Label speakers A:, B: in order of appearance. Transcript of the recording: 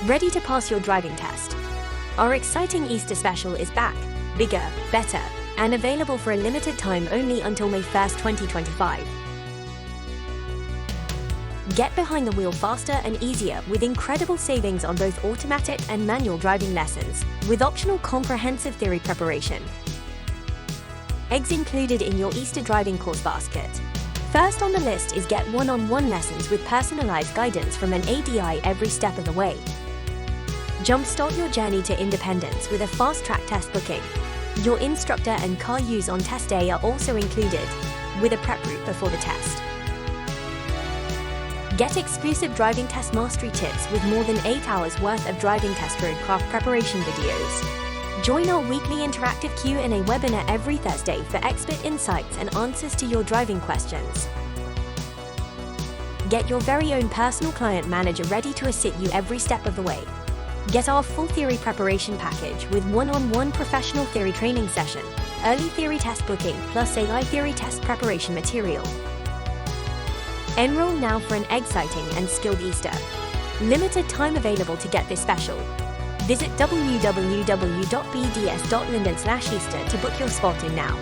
A: Ready to pass your driving test? Our exciting Easter special is back, bigger, better, and available for a limited time only until May 1st, 2025. Get behind the wheel faster and easier with incredible savings on both automatic and manual driving lessons, with optional comprehensive theory preparation. Eggs included in your Easter driving course basket. First on the list is get one-on-one lessons with personalized guidance from an ADI every step of the way. Jumpstart your journey to independence with a fast-track test booking. Your instructor and car use on test day are also included, with a prep route before the test. Get exclusive driving test mastery tips with more than 8 hours worth of driving test roadcraft preparation videos. Join our weekly interactive Q&A webinar every Thursday for expert insights and answers to your driving questions. Get your very own personal client manager ready to assist you every step of the way. Get our full theory preparation package with one-on-one professional theory training session, early theory test booking, plus AI theory test preparation material. Enroll now for an exciting and skilled Easter. Limited time available to get this special. Visit www.bds.linden/Easter to book your spot in now.